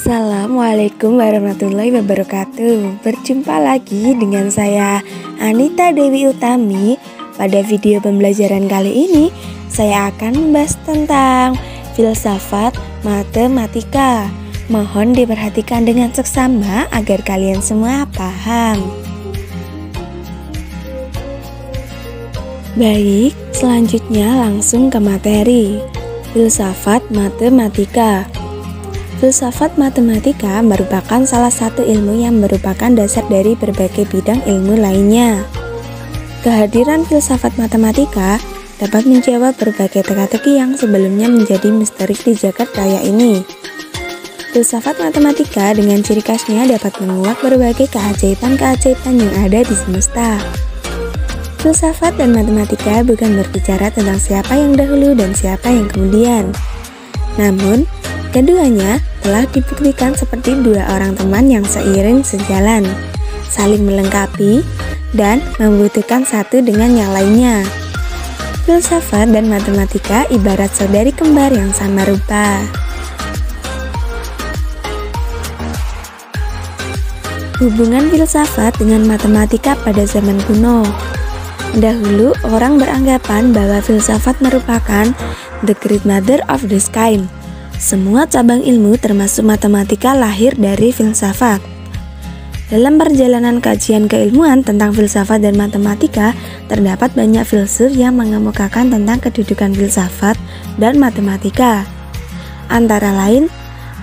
Assalamualaikum warahmatullahi wabarakatuh. Berjumpa lagi dengan saya Anita Dewi Utami. Pada video pembelajaran kali ini saya akan membahas tentang filsafat matematika. Mohon diperhatikan dengan seksama agar kalian semua paham. Baik, selanjutnya langsung ke materi. Filsafat matematika. Filsafat matematika merupakan salah satu ilmu yang merupakan dasar dari berbagai bidang ilmu lainnya. Kehadiran filsafat matematika dapat menjawab berbagai teka-teki yang sebelumnya menjadi misteri di jagat raya ini. Filsafat matematika dengan ciri khasnya dapat menguak berbagai keajaiban-keajaiban yang ada di semesta. Filsafat dan matematika bukan berbicara tentang siapa yang dahulu dan siapa yang kemudian. Namun, keduanya telah dibuktikan seperti dua orang teman yang seiring sejalan, saling melengkapi, dan membutuhkan satu dengan yang lainnya. Filsafat dan matematika ibarat saudari kembar yang sama rupa. Hubungan filsafat dengan matematika pada zaman kuno. Dahulu, orang beranggapan bahwa filsafat merupakan the great mother of the science. Semua cabang ilmu termasuk matematika lahir dari filsafat. Dalam perjalanan kajian keilmuan tentang filsafat dan matematika, terdapat banyak filsuf yang mengemukakan tentang kedudukan filsafat dan matematika. Antara lain,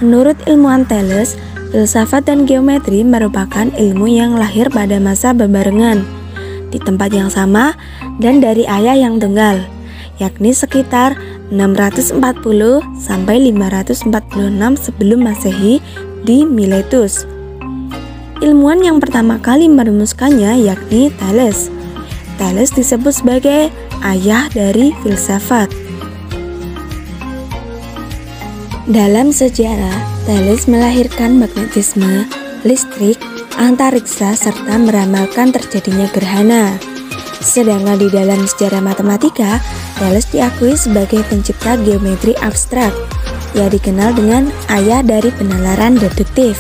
menurut ilmuwan Thales, filsafat dan geometri merupakan ilmu yang lahir pada masa bebarengan, di tempat yang sama, dan dari ayah yang tunggal, yakni sekitar 640 sampai 546 sebelum Masehi di Miletus. Ilmuwan yang pertama kali merumuskannya yakni Thales. Thales disebut sebagai ayah dari filsafat. Dalam sejarah, Thales melahirkan magnetisme, listrik, antariksa serta meramalkan terjadinya gerhana. Sedangkan di dalam sejarah matematika, Thales diakui sebagai pencipta geometri abstrak. Ia dikenal dengan ayah dari penalaran deduktif.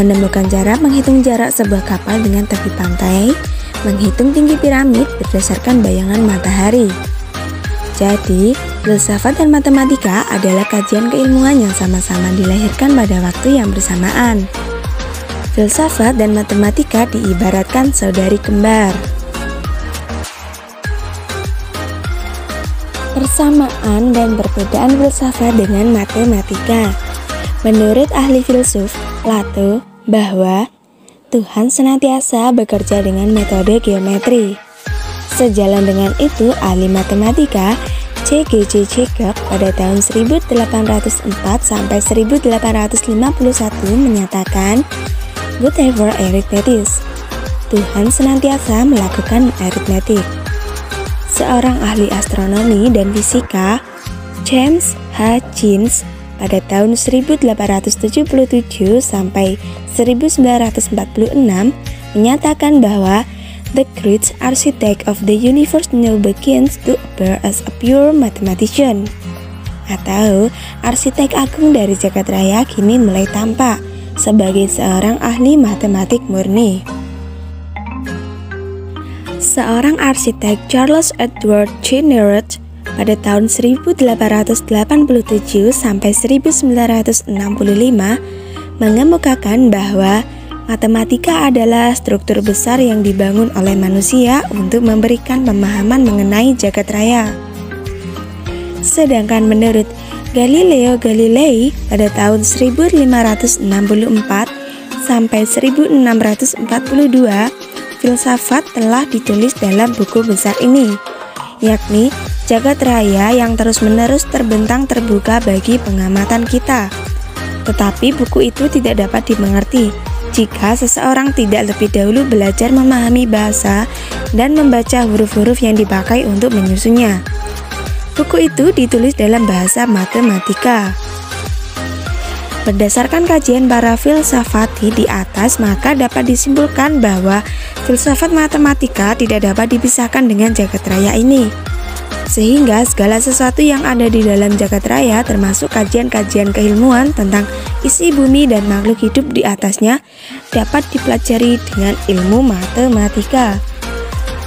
Menemukan cara menghitung jarak sebuah kapal dengan tepi pantai, menghitung tinggi piramid berdasarkan bayangan matahari. Jadi, filsafat dan matematika adalah kajian keilmuan yang sama-sama dilahirkan pada waktu yang bersamaan. Filsafat dan matematika diibaratkan saudari kembar. Persamaan dan perbedaan filsafat dengan matematika. Menurut ahli filsuf Plato bahwa Tuhan senantiasa bekerja dengan metode geometri. Sejalan dengan itu, ahli matematika C.G.J. Jacob pada tahun 1804 sampai 1851 menyatakan, whatever arithmetic, Tuhan senantiasa melakukan aritmetik. Seorang ahli astronomi dan fisika, James H. Jeans, pada tahun 1877 sampai 1946 menyatakan bahwa the great architect of the universe now begins to appear as a pure mathematician, atau arsitek agung dari jagat raya kini mulai tampak sebagai seorang ahli matematik murni. Seorang arsitek, Charles Edward Chenier, pada tahun 1887 sampai 1965 mengemukakan bahwa matematika adalah struktur besar yang dibangun oleh manusia untuk memberikan pemahaman mengenai jagat raya. Sedangkan menurut Galileo Galilei pada tahun 1564 sampai 1642, filsafat telah ditulis dalam buku besar ini, yakni Jagat Raya yang terus-menerus terbentang terbuka bagi pengamatan kita. Tetapi buku itu tidak dapat dimengerti jika seseorang tidak lebih dahulu belajar memahami bahasa dan membaca huruf-huruf yang dipakai untuk menyusunnya. Buku itu ditulis dalam bahasa matematika. Berdasarkan kajian para filsafati di atas, maka dapat disimpulkan bahwa filsafat matematika tidak dapat dipisahkan dengan jagat raya ini. sehingga segala sesuatu yang ada di dalam jagat raya termasuk kajian-kajian keilmuan tentang isi bumi dan makhluk hidup di atasnya dapat dipelajari dengan ilmu matematika.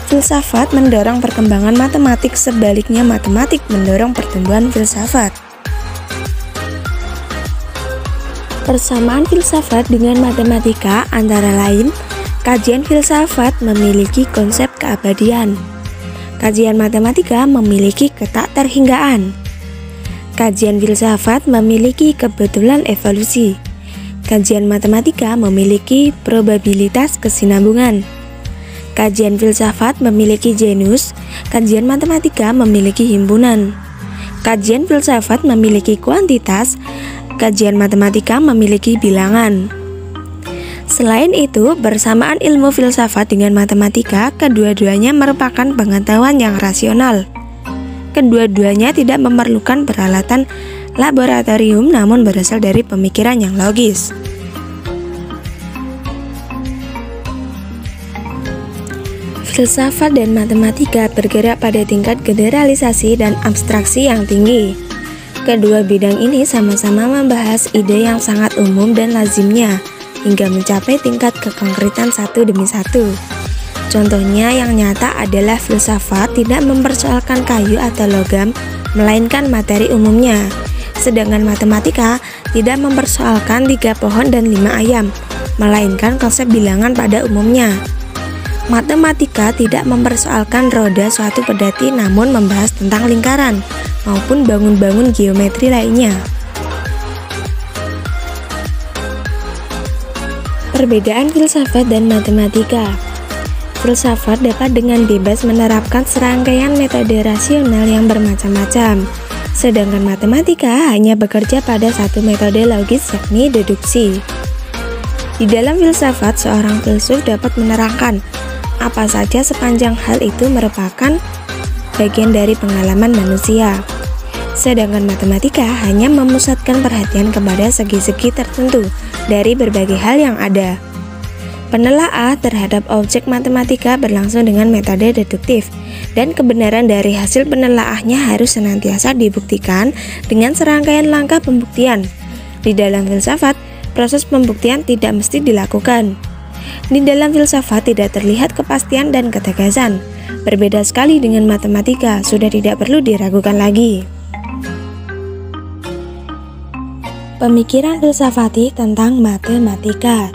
Filsafat mendorong perkembangan matematik, sebaliknya matematik mendorong pertumbuhan filsafat. Persamaan filsafat dengan matematika antara lain, kajian filsafat memiliki konsep keabadian. Kajian matematika memiliki ketakterhinggaan. Kajian filsafat memiliki kebetulan evolusi. Kajian matematika memiliki probabilitas kesinambungan. Kajian filsafat memiliki genus, kajian matematika memiliki himpunan. Kajian filsafat memiliki kuantitas, kajian matematika memiliki bilangan. Selain itu, bersamaan ilmu filsafat dengan matematika, kedua-duanya merupakan pengetahuan yang rasional. Kedua-duanya tidak memerlukan peralatan laboratorium namun berasal dari pemikiran yang logis. Filsafat dan matematika bergerak pada tingkat generalisasi dan abstraksi yang tinggi. Kedua bidang ini sama-sama membahas ide yang sangat umum dan lazimnya, hingga mencapai tingkat kekonkretan satu demi satu. Contohnya yang nyata adalah filsafat tidak mempersoalkan kayu atau logam, melainkan materi umumnya. Sedangkan matematika tidak mempersoalkan 3 pohon dan 5 ayam, melainkan konsep bilangan pada umumnya. Matematika tidak mempersoalkan roda suatu pedati namun membahas tentang lingkaran, maupun bangun-bangun geometri lainnya. Perbedaan filsafat dan matematika. Filsafat dapat dengan bebas menerapkan serangkaian metode rasional yang bermacam-macam, sedangkan matematika hanya bekerja pada satu metode logis, yakni deduksi. Di dalam filsafat, seorang filsuf dapat menerangkan apa saja sepanjang hal itu merupakan bagian dari pengalaman manusia. Sedangkan matematika hanya memusatkan perhatian kepada segi-segi tertentu dari berbagai hal yang ada. Penelaah terhadap objek matematika berlangsung dengan metode deduktif, dan kebenaran dari hasil penelaahnya harus senantiasa dibuktikan dengan serangkaian langkah pembuktian. Di dalam filsafat, proses pembuktian tidak mesti dilakukan. Di dalam filsafat tidak terlihat kepastian dan ketegasan. Berbeda sekali dengan matematika, sudah tidak perlu diragukan lagi. Pemikiran filsafati tentang matematika.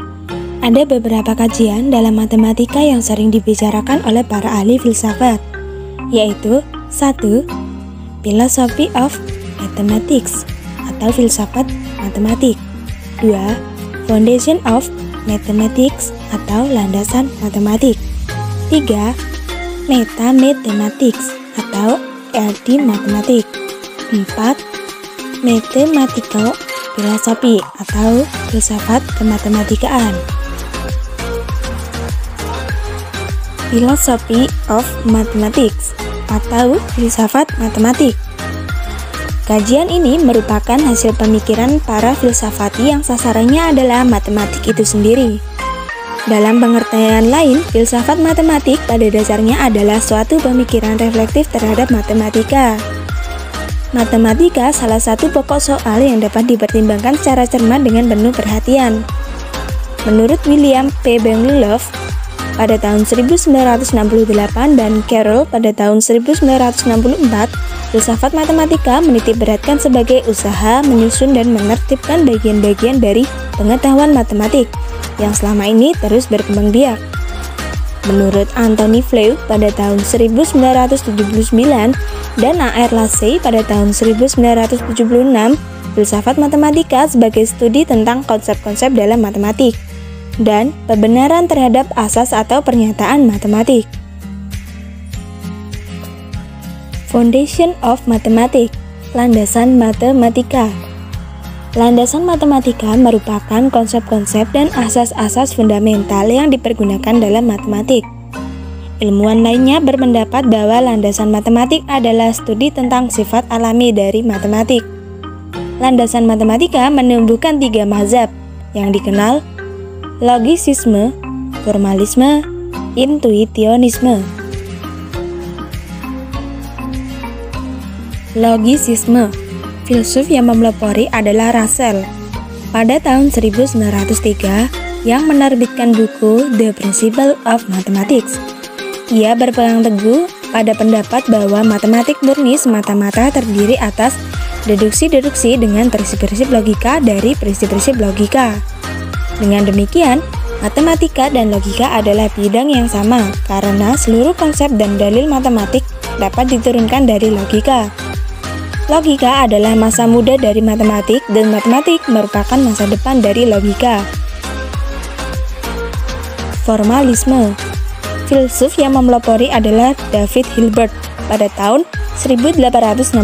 Ada beberapa kajian dalam matematika yang sering dibicarakan oleh para ahli filsafat, yaitu 1. Philosophy of Mathematics atau filsafat matematik. 2. Foundation of Mathematics atau landasan matematik. 3. Meta-mathematics atau arti matematik. 4. Mathematical philosophy atau filsafat kematematikaan. Philosophy of Mathematics atau filsafat matematik. Kajian ini merupakan hasil pemikiran para filsafati yang sasarannya adalah matematik itu sendiri. Dalam pengertian lain, filsafat matematik pada dasarnya adalah suatu pemikiran reflektif terhadap matematika. Matematika salah satu pokok soal yang dapat dipertimbangkan secara cermat dengan penuh perhatian. Menurut William P. Bengelow pada tahun 1968 dan Carroll pada tahun 1964, filsafat matematika menitikberatkan sebagai usaha menyusun dan menertibkan bagian-bagian dari pengetahuan matematik yang selama ini terus berkembang biak. Menurut Anthony Flew pada tahun 1979 dan A.R. Lacy pada tahun 1976, filsafat matematika sebagai studi tentang konsep-konsep dalam matematik dan pembenaran terhadap asas atau pernyataan matematik. Foundation of Mathematics, landasan matematika. Landasan matematika merupakan konsep-konsep dan asas-asas fundamental yang dipergunakan dalam matematik. Ilmuwan lainnya berpendapat bahwa landasan matematik adalah studi tentang sifat alami dari matematik. Landasan matematika menumbuhkan 3 mazhab yang dikenal logisisme, formalisme, intuitionisme. Logisisme. Filsuf yang memelopori adalah Russell. Pada tahun 1903, yang menerbitkan buku The Principle of Mathematics. Ia berpegang teguh pada pendapat bahwa matematik murni semata-mata terdiri atas deduksi-deduksi dengan prinsip-prinsip logika dari prinsip-prinsip logika. Dengan demikian, matematika dan logika adalah bidang yang sama karena seluruh konsep dan dalil matematik dapat diturunkan dari logika. Logika adalah masa muda dari matematik dan matematik merupakan masa depan dari logika. Formalisme. Filsuf yang memelopori adalah David Hilbert pada tahun 1862.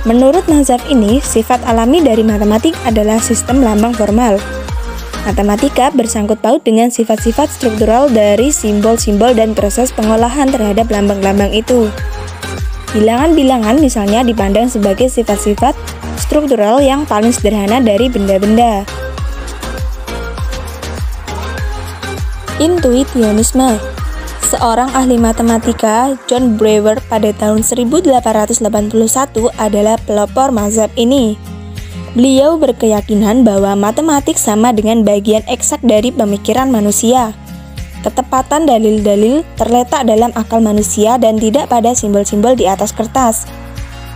Menurut mazhab ini, sifat alami dari matematik adalah sistem lambang formal. Matematika bersangkut paut dengan sifat-sifat struktural dari simbol-simbol dan proses pengolahan terhadap lambang-lambang itu. Bilangan-bilangan misalnya dipandang sebagai sifat-sifat struktural yang paling sederhana dari benda-benda. Intuitionisme. Seorang ahli matematika, John Brewer, pada tahun 1881 adalah pelopor mazhab ini. Beliau berkeyakinan bahwa matematik sama dengan bagian eksak dari pemikiran manusia. Ketepatan dalil-dalil terletak dalam akal manusia dan tidak pada simbol-simbol di atas kertas.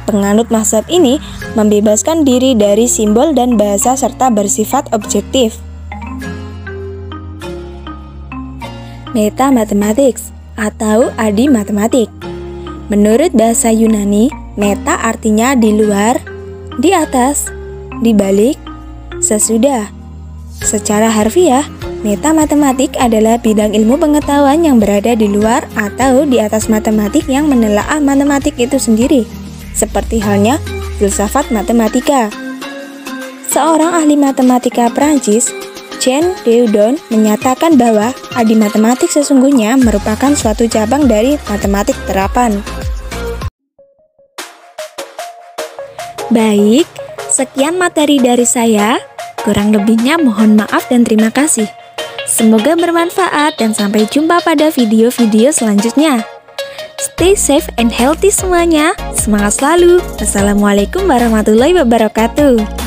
Penganut mazhab ini membebaskan diri dari simbol dan bahasa serta bersifat objektif. Meta-mathematics atau adi matematik. Menurut bahasa Yunani, meta artinya di luar, di atas, di balik, sesudah. Secara harfiah, meta-matematik adalah bidang ilmu pengetahuan yang berada di luar atau di atas matematik yang menelaah matematik itu sendiri, seperti halnya filsafat matematika. Seorang ahli matematika Prancis, Jean Deudon, menyatakan bahwa adi matematik sesungguhnya merupakan suatu cabang dari matematik terapan. Baik, sekian materi dari saya. Kurang lebihnya mohon maaf dan terima kasih. Semoga bermanfaat dan sampai jumpa pada video-video selanjutnya. Stay safe and healthy semuanya. Semangat selalu. Wassalamualaikum warahmatullahi wabarakatuh.